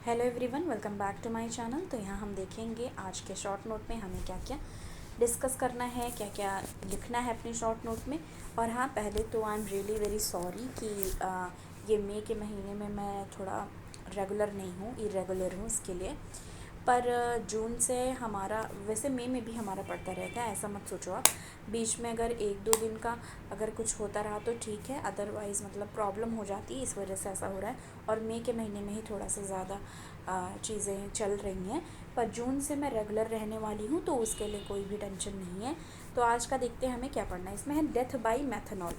Hello everyone, welcome back to my channel. तो यहाँ हम देखेंगे आज के शॉर्ट नोट में हमें क्या क्या डिस्कस करना है, क्या क्या लिखना है अपने शॉर्ट नोट में। और हाँ, पहले तो I am really very sorry कि ये मई के महीने में मैं थोड़ा रेगुलर नहीं हूँ, इरेगुलर हूँ इसके लिए। पर जून से हमारा, वैसे मई में भी हमारा पड़ता रहेगा, ऐसा मत सोचो आप। बीच में अगर एक दो दिन का अगर कुछ होता रहा तो ठीक है, अदरवाइज़ मतलब प्रॉब्लम हो जाती है, इस वजह से ऐसा हो रहा है। और मई के महीने में ही थोड़ा सा ज़्यादा चीज़ें चल रही हैं। पर जून से मैं रेगुलर रहने वाली हूँ, तो उसके लिए कोई भी टेंशन नहीं है। तो आज का देखते हैं हमें क्या पढ़ना है। इसमें है डेथ बाय मेथनॉल।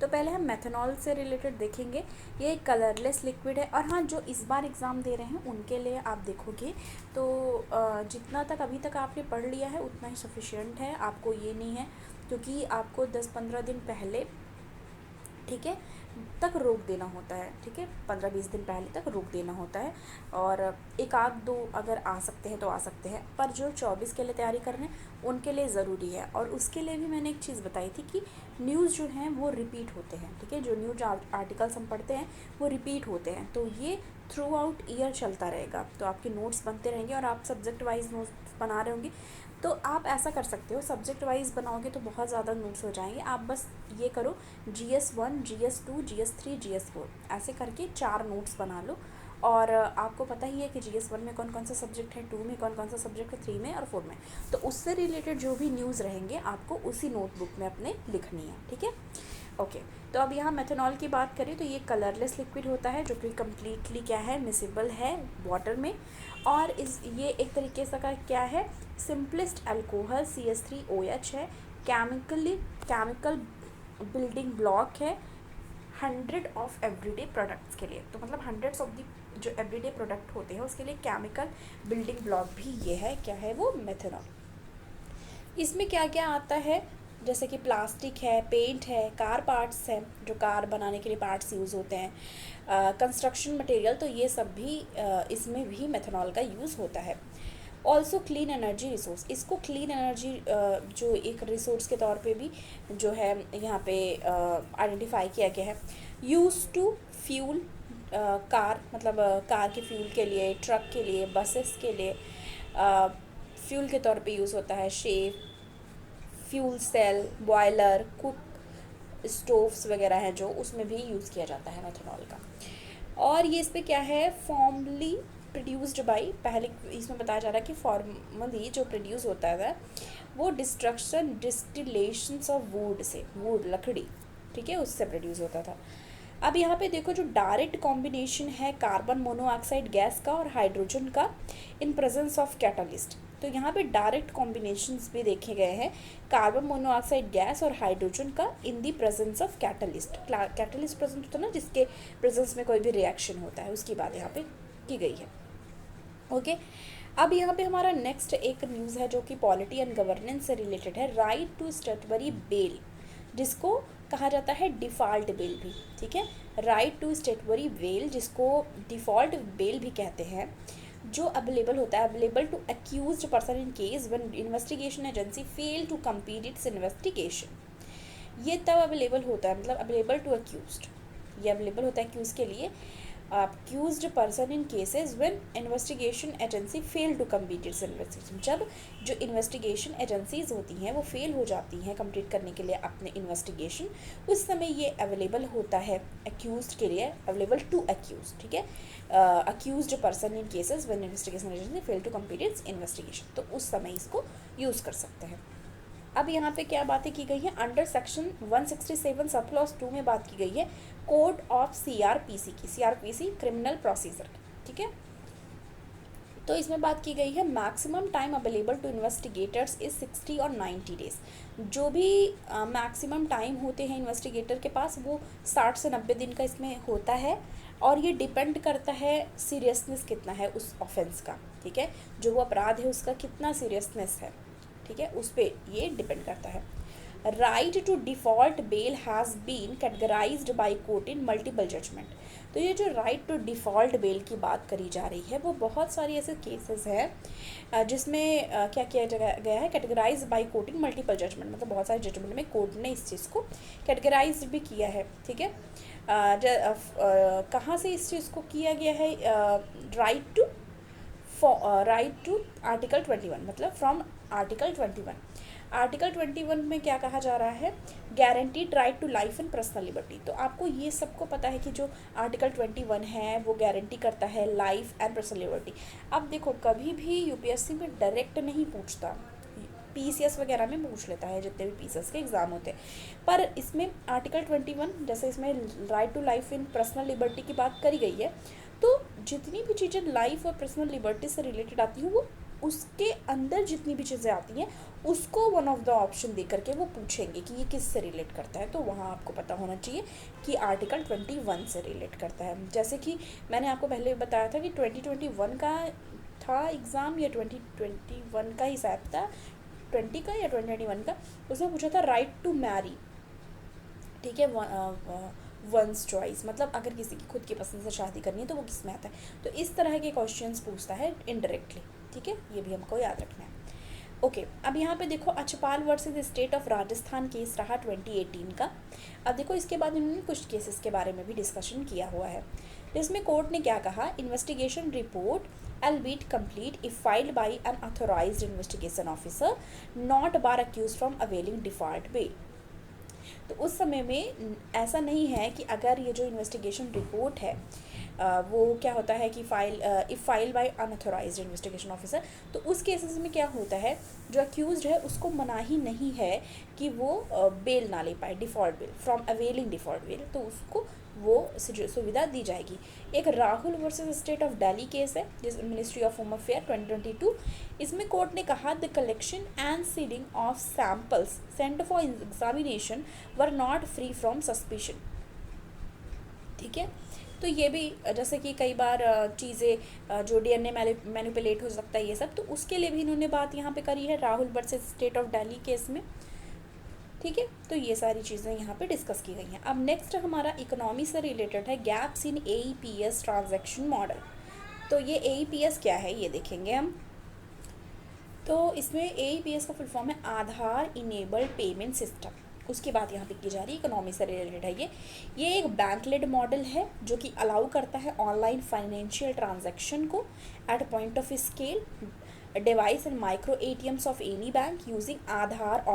तो पहले हम मेथनॉल से रिलेटेड देखेंगे। ये एक कलरलेस लिक्विड है। और हाँ, जो इस बार एग्ज़ाम दे रहे हैं उनके लिए आप देखोगे तो जितना तक अभी तक आपने पढ़ लिया है उतना ही सफिशिएंट है। आपको ये नहीं है, क्योंकि आपको 10-15 दिन पहले, ठीक है, तक रोक देना होता है। ठीक है, 15-20 दिन पहले तक रोक देना होता है। और एक आध दो अगर आ सकते हैं तो आ सकते हैं, पर जो 24 के लिए तैयारी कर रहे हैं उनके लिए ज़रूरी है। और उसके लिए भी मैंने एक चीज़ बताई थी कि न्यूज़ जो हैं वो रिपीट होते हैं। ठीक है, जो न्यूज़ आर्टिकल्स हम पढ़ते हैं वो रिपीट होते हैं, तो ये थ्रू आउट ईयर चलता रहेगा। तो आपके नोट्स बनते रहेंगे और आप सब्जेक्ट वाइज नोट्स बना रहे होंगे। तो आप ऐसा कर सकते हो, सब्जेक्ट वाइज बनाओगे तो बहुत ज़्यादा नोट्स हो जाएंगे। आप बस ये करो, GS1, GS2, GS3, GS4 ऐसे करके 4 नोट्स बना लो। और आपको पता ही है कि GS1 में कौन कौन सा सब्जेक्ट है, 2 में कौन कौन सा सब्जेक्ट है, 3 में और 4 में। तो उससे रिलेटेड जो भी न्यूज़ रहेंगे आपको उसी नोटबुक में अपने लिखनी है। ठीक है, ओके। तो अब यहाँ मेथनॉल की बात करें तो ये कलरलेस लिक्विड होता है, जो कि कम्प्लीटली क्या है, मिसिबल है वाटर में। और ये एक तरीके से का क्या है, सिंपलेस्ट अल्कोहल CH3OH है। केमिकल बिल्डिंग ब्लॉक है 100 ऑफ एवरीडे प्रोडक्ट्स के लिए। तो मतलब हंड्रेड्स ऑफ दी जो एवरीडे प्रोडक्ट होते हैं उसके लिए केमिकल बिल्डिंग ब्लॉक भी ये है, क्या है वो, मेथनॉल। इसमें क्या क्या आता है, जैसे कि प्लास्टिक है, पेंट है, कार पार्ट्स हैं, जो कार बनाने के लिए पार्ट्स यूज़ होते हैं, कंस्ट्रक्शन मटेरियल, तो ये सब भी इसमें भी मेथनॉल का यूज़ होता है। ऑल्सो क्लीन एनर्जी रिसोर्स, इसको क्लीन एनर्जी जो एक रिसोर्स के तौर पे भी जो है यहाँ पे आइडेंटिफाई किया गया है। यूज़ टू फ्यूल कार, मतलब कार के फ्यूल के लिए, ट्रक के लिए, बसेस के लिए फ्यूल के तौर पे यूज़ होता है। Shape, fuel cell, boiler, cook stoves वगैरह हैं जो, उसमें भी यूज़ किया जाता है मेथनॉल का। और ये इस पर क्या है, फॉर्मली प्रोड्यूस्ड बाई, पहले इसमें बताया जा रहा है कि फॉर्मली जो प्रोड्यूस होता है वो डिस्टिलेशंस ऑफ वुड से, वुड लकड़ी, ठीक है, उससे प्रोड्यूस होता था। अब यहाँ पे देखो, जो डायरेक्ट कॉम्बिनेशन है कार्बन मोनोऑक्साइड गैस का और हाइड्रोजन का इन प्रेजेंस ऑफ कैटलिस्ट, तो यहाँ पे डायरेक्ट कॉम्बिनेशंस भी देखे गए हैं, कार्बन मोनोऑक्साइड गैस और हाइड्रोजन का in the presence of catalyst. Catalyst present होता है ना, जिसके प्रेजेंस में कोई भी रिएक्शन होता है, उसकी बात यहाँ पे की गई है। ओके, अब यहाँ पे हमारा नेक्स्ट एक न्यूज़ है जो कि पॉलिटी एंड गवर्नेंस से रिलेटेड है। राइट टू स्टेटवरी बेल, जिसको कहा जाता है डिफ़ॉल्ट बेल भी, ठीक है। राइट टू स्टेटवरी बेल, जिसको डिफ़ॉल्ट बेल भी कहते हैं, जो अवेलेबल होता है, available to accused person in case when investigation agency fail to complete its investigation. ये तब अवेलेबल होता है, मतलब अवेलेबल टू अक्यूज्ड, ये अवेलेबल होता है अक्यूज के लिए, accused person in cases when investigation agency fail to complete its investigation. जब जो इन्वेस्टिगेशन एजेंसीज होती हैं वो फेल हो जाती हैं कंप्लीट करने के लिए अपने इन्वेस्टिगेशन, उस समय ये अवेलेबल होता है अक्यूज्ड के लिए, अवेलेबल टू अक्यूज, ठीक है, accused person in cases when investigation agency fail to complete its investigation, तो उस समय इसको यूज़ कर सकते हैं। अब यहाँ पे क्या बातें की गई है, अंडर सेक्शन 167 सब क्लॉज 2 में बात की गई है कोड ऑफ CRPC की, CRPC क्रिमिनल प्रोसीजर, ठीक है। तो इसमें बात की गई है maximum time available to investigators is 60 और 90 डेज। जो भी मैक्सिमम टाइम होते हैं इन्वेस्टिगेटर के पास वो 60 से 90 दिन का इसमें होता है। और ये डिपेंड करता है सीरियसनेस कितना है उस ऑफेंस का, ठीक है, जो वो अपराध है उसका कितना सीरियसनेस है, ठीक है, उस पर ये डिपेंड करता है। Right to default bail has been categorised by court in multiple judgement. तो ये जो राइट टू डिफ़ॉल्ट बेल की बात करी जा रही है वो बहुत सारी ऐसे केसेस हैं जिसमें क्या किया गया है, categorise by court in multiple judgement, मतलब बहुत सारे जजमेंट में कोर्ट ने इस चीज़ को कैटेगराइज भी किया है, ठीक है। कहाँ से इस चीज़ को किया गया है, राइट टू आर्टिकल 21, मतलब फ्रॉम आर्टिकल 21। आर्टिकल 21 में क्या कहा जा रहा है, guaranteed right to life and personal liberty. तो आपको ये सबको पता है कि जो आर्टिकल 21 है वो गारंटी करता है लाइफ एंड पर्सनल लिबर्टी। अब देखो, कभी भी यूपीएससी में डायरेक्ट नहीं पूछता, पीसीएस वगैरह में पूछ लेता है, जितने भी पीसीएस के एग्ज़ाम होते हैं, पर इसमें आर्टिकल 21 जैसे इसमें right to life in personal liberty की बात करी गई है, तो जितनी भी चीज़ें लाइफ और पर्सनल लिबर्टी से रिलेटेड आती हैं वो उसके अंदर जितनी भी चीज़ें आती हैं उसको वन ऑफ द ऑप्शन दे करके वो पूछेंगे कि ये किस से रिलेट करता है। तो वहाँ आपको पता होना चाहिए कि आर्टिकल 21 से रिलेट करता है। जैसे कि मैंने आपको पहले बताया था कि 2021 का था एग्ज़ाम, या 2021 का ही शायद था, 20 का या 2021 का, उसमें पूछा था राइट टू मैरी, ठीक है, वंस चॉइस, मतलब अगर किसी की खुद की पसंद से शादी करनी है तो वो किस में आता है। तो इस तरह के क्वेश्चंस पूछता है इनडायरेक्टली, ठीक है, ये भी हमको याद रखना है। ओके, अब यहाँ पे देखो, Achpal versus state of Rajasthan case रहा 2018 का। अब देखो, इसके बाद इन्होंने कुछ केसेस के बारे में भी डिस्कशन किया हुआ है, जिसमें कोर्ट ने क्या कहा, investigation report albeit complete if filed by an authorized investigation officer not bar accused from availing default bail। तो उस समय में ऐसा नहीं है कि अगर ये जो इन्वेस्टिगेशन रिपोर्ट है वो क्या होता है कि if file by unauthorised investigation officer, तो उस केसेस में क्या होता है, जो अक्यूज्ड है उसको मनाही नहीं है कि वो बेल ना ले पाए, default bell, from availing default bell, तो उसको वो सुविधा दी जाएगी। एक Rahul versus state of Delhi case है, जिस मिनिस्ट्री ऑफ होम अफेयर 2022, इसमें कोर्ट ने कहा the collection and seeding of samples sent for examination were not free from suspicion, ठीक है। तो ये भी जैसे कि कई बार चीज़ें जो डीएनए मैनिपुलेट हो सकता है, ये सब, तो उसके लिए भी इन्होंने बात यहाँ पे करी है Rahul versus state of Delhi case में, ठीक है। तो ये सारी चीज़ें यहाँ पे डिस्कस की गई हैं। अब नेक्स्ट हमारा इकोनॉमी से रिलेटेड है, gaps in AEPS transaction model. तो ये एईपीएस क्या है ये देखेंगे हम। तो इसमें एईपीएस का फुल फॉर्म है आधार इनेबल्ड पेमेंट सिस्टम, उसकी बात यहाँ पे की जा रही है, इकोनॉमी से रिलेटेड है ये एक बैंक लेड मॉडल है जो कि अलाउ करता है ऑनलाइन फाइनेंशियल ट्रांजैक्शन को at point of scale, device and micro ATMs of any bank using Aadhaar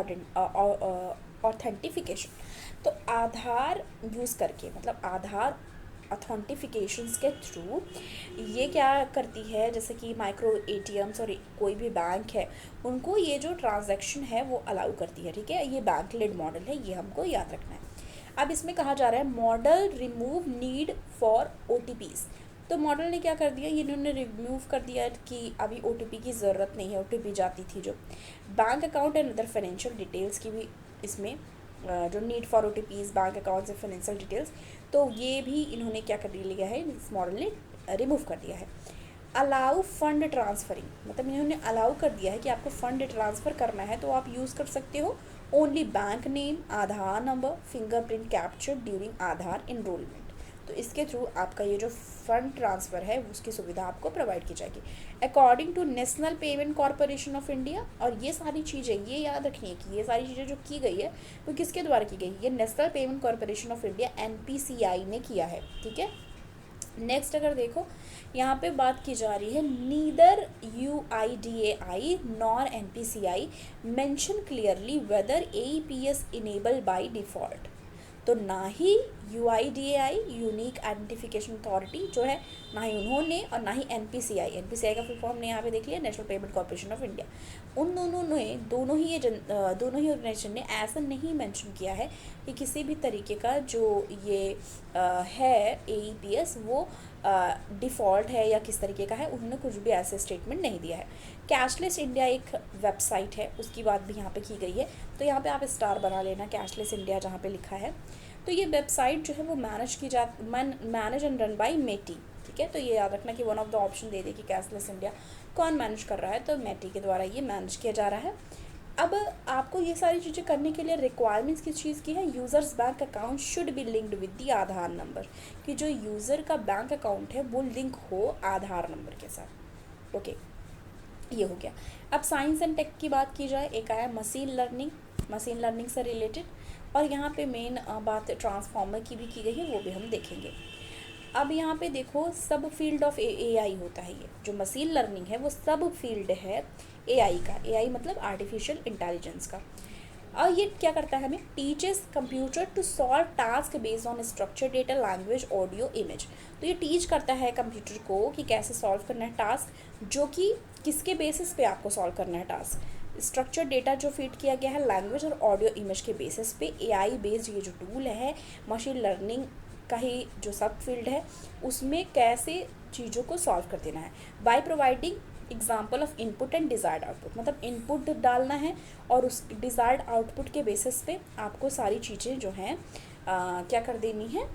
authentication. तो आधार यूज़ करके, मतलब आधार ऑथेंटिफिकेशंस के थ्रू ये क्या करती है, जैसे कि माइक्रो एटीएम्स और कोई भी बैंक है उनको ये जो ट्रांजैक्शन है वो अलाउ करती है, ठीक है। ये बैंक लेड मॉडल है, ये हमको याद रखना है। अब इसमें कहा जा रहा है model remove need for OTPs. तो मॉडल ने क्या कर दिया, ये इन्होंने रिमूव कर दिया कि अभी ओटीपी की ज़रूरत नहीं है। ओटीपी जाती थी जो bank account and other financial details की भी इसमें जो need for OTPs, bank accounts and financial details, तो ये भी इन्होंने क्या कर लिया है, इस मॉडल ने रिमूव कर दिया है। अलाउ फंड ट्रांसफरिंग, मतलब इन्होंने अलाउ कर दिया है कि आपको फंड ट्रांसफ़र करना है तो आप यूज़ कर सकते हो ओनली बैंक नेम, आधार नंबर, फिंगरप्रिंट कैप्चर ड्यूरिंग आधार इनरोलमेंट। तो इसके थ्रू आपका ये जो फंड ट्रांसफ़र है उसकी सुविधा आपको प्रोवाइड की जाएगी according to National Payment Corporation of India. और ये सारी चीज़ें ये याद रखनी है कि ये सारी चीज़ें जो की गई है वो किसके द्वारा की गई है, ये national Payment Corporation of India NPCI ने किया है, ठीक है। नेक्स्ट अगर देखो, यहाँ पे बात की जा रही है neither UIDAI nor NPCI mention clearly whether AEPS enable by default. तो ना ही UIDAI यूनिक आइडेंटिफिकेशन अथॉरिटी जो है, ना ही उन्होंने और ना ही NPCI का फुल फॉर्म ने यहाँ पे देख लिया, National Payment Corporation of India, उन दोनों ही ऑर्गेनाइजेशन ने ऐसा नहीं मेंशन किया है कि किसी भी तरीके का जो ये है AEPS वो डिफ़ॉल्ट है या किस तरीके का है, उन्होंने कुछ भी ऐसे स्टेटमेंट नहीं दिया है। कैशलेस इंडिया एक वेबसाइट है, उसकी बात भी यहाँ पे की गई है, तो यहाँ पे आप स्टार बना लेना, कैशलेस इंडिया जहाँ पे लिखा है। तो ये वेबसाइट जो है वो मैनेज एंड रन बाय मेटी, ठीक है। तो ये याद रखना कि वन ऑफ द ऑप्शन दे दे कि कैशलेस इंडिया कौन मैनेज कर रहा है, तो मेटी के द्वारा ये मैनेज किया जा रहा है। अब आपको ये सारी चीज़ें करने के लिए रिक्वायरमेंट्स किस चीज़ की है, users bank account should be linked with the Aadhaar number, कि जो यूज़र का बैंक अकाउंट है वो लिंक हो आधार नंबर के साथ, ओके। ये हो गया। अब साइंस एंड टेक की बात की जाए, एक आया मशीन लर्निंग से रिलेटेड। और यहाँ पे मेन बात ट्रांसफॉर्मर की भी की गई है, वो भी हम देखेंगे। अब यहाँ पे देखो सब फील्ड ऑफ एआई होता है, ये जो मशीन लर्निंग है वो सब फील्ड है एआई का। एआई मतलब आर्टिफिशियल इंटेलिजेंस का। और ये क्या करता है, हमें teaches computer to solve task based on structure data language audio image. तो ये टीच करता है कंप्यूटर को कि कैसे सॉल्व करना है टास्क, जो कि किसके बेसिस पे आपको सॉल्व करना है टास्क। स्ट्रक्चर डेटा जो फीड किया गया है लैंग्वेज और ऑडियो इमेज के बेसिस पे। एआई बेस्ड ये जो टूल है मशीन लर्निंग का ही जो सब फील्ड है, उसमें कैसे चीज़ों को सॉल्व कर देना है by providing example of input and desired output. मतलब इनपुट डालना है और उस डिज़ायर्ड आउटपुट के बेसिस पे आपको सारी चीज़ें जो हैं क्या कर देनी है,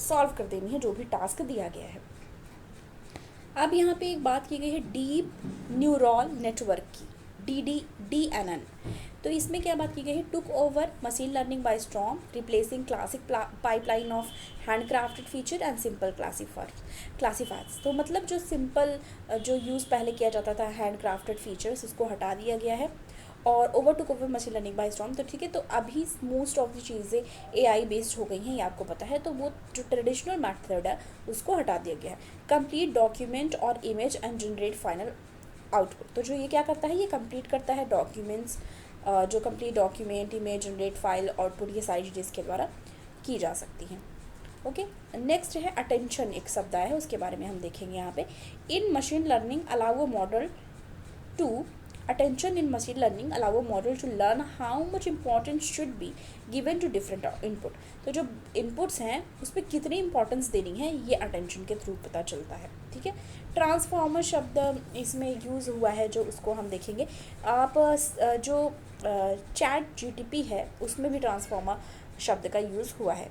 सॉल्व कर देनी है जो भी टास्क दिया गया है। अब यहाँ पे एक बात की गई है डीप न्यूरल नेटवर्क की, DNN। तो इसमें क्या बात की गई है, took over machine learning by storm, replacing classic pipeline of handcrafted feature and simple classifiers. तो मतलब जो सिंपल जो यूज़ पहले किया जाता था हैंडक्राफ्टेड फीचर्स, उसको हटा दिया गया है और over took over machine learning by storm. तो ठीक है, तो अभी मोस्ट ऑफ द चीज़ें एआई बेस्ड हो गई हैं, ये आपको पता है। तो वो जो ट्रेडिशनल मेथड है उसको हटा दिया गया है। कंप्लीट डॉक्यूमेंट और image and generate final output. तो जो ये क्या करता है, ये कंप्लीट करता है डॉक्यूमेंट्स, जो complete document, image, generate file, output, ये सारी चीज़ें इसके द्वारा की जा सकती हैं। ओके, नेक्स्ट है अटेंशन, एक शब्द आया है उसके बारे में हम देखेंगे यहाँ पे। In machine learning allow a model to attention in machine learning allow a model to learn how much importance should be given to different input। तो जो inputs हैं उस पर कितनी importance देनी है ये attention के थ्रू पता चलता है। ठीक है, ट्रांसफॉर्मर शब्द इसमें यूज़ हुआ है जो उसको हम देखेंगे। आप जो चैट जीटीपी है उसमें भी ट्रांसफॉर्मर शब्द का यूज़ हुआ है,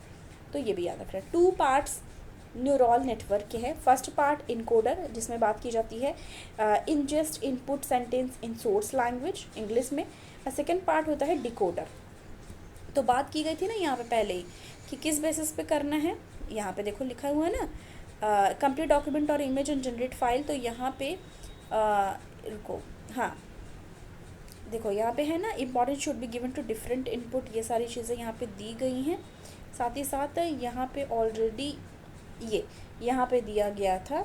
तो ये भी याद रखना। 2 पार्ट्स न्यूरल नेटवर्क के हैं। फर्स्ट पार्ट इनकोडर, जिसमें बात की जाती है ingest input sentence in source language English में। और सेकेंड पार्ट होता है डिकोडर। तो बात की गई थी ना यहाँ पे पहले ही कि किस बेसिस पे करना है, यहाँ पे देखो लिखा हुआ है ना कंप्लीट डॉक्यूमेंट और इमेज एंड जनरेट फाइल। तो यहाँ पे रुको, हाँ देखो यहाँ पे है ना important should be given to different input, ये सारी चीज़ें यहाँ पे दी गई हैं। साथ ही साथ यहाँ पे ऑलरेडी ये यहाँ पे दिया गया था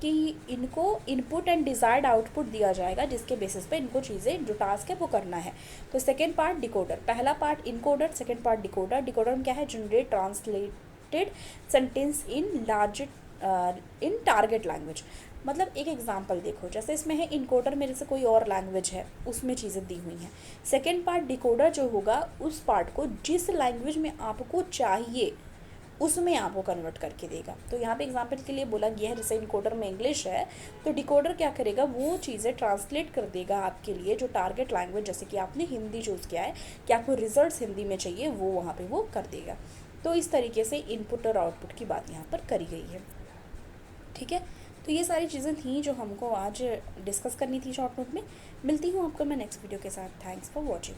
कि इनको इनपुट एंड डिज़ायर्ड आउटपुट दिया जाएगा जिसके बेसिस पे इनको चीज़ें जो टास्क है वो करना है। तो सेकेंड पार्ट डिकोडर, पहला part encoder, second part decoder. Decoder में क्या है, generate translated sentence in target language. मतलब एक एग्जांपल देखो, जैसे इसमें है इनकोडर मेरे से कोई और लैंग्वेज है उसमें चीज़ें दी हुई हैं। सेकेंड पार्ट डिकोडर जो होगा उस पार्ट को जिस लैंग्वेज में आपको चाहिए उसमें आपको कन्वर्ट करके देगा। तो यहाँ पे एग्जांपल के लिए बोला गया है, जैसे इनकोडर में इंग्लिश है तो डिकोडर क्या करेगा, वो चीज़ें ट्रांसलेट कर देगा आपके लिए जो टारगेट लैंग्वेज, जैसे कि आपने हिंदी चूज़ किया है कि आपको रिजल्ट्स हिंदी में चाहिए, वो वहाँ पे वो कर देगा। तो इस तरीके से इनपुट और आउटपुट की बात यहाँ पर करी गई है। ठीक है, तो ये सारी चीज़ें थी जो हमको आज डिस्कस करनी थी शॉर्ट नोट में। मिलती हूँ आपको मैं नेक्स्ट वीडियो के साथ। Thanks for watching.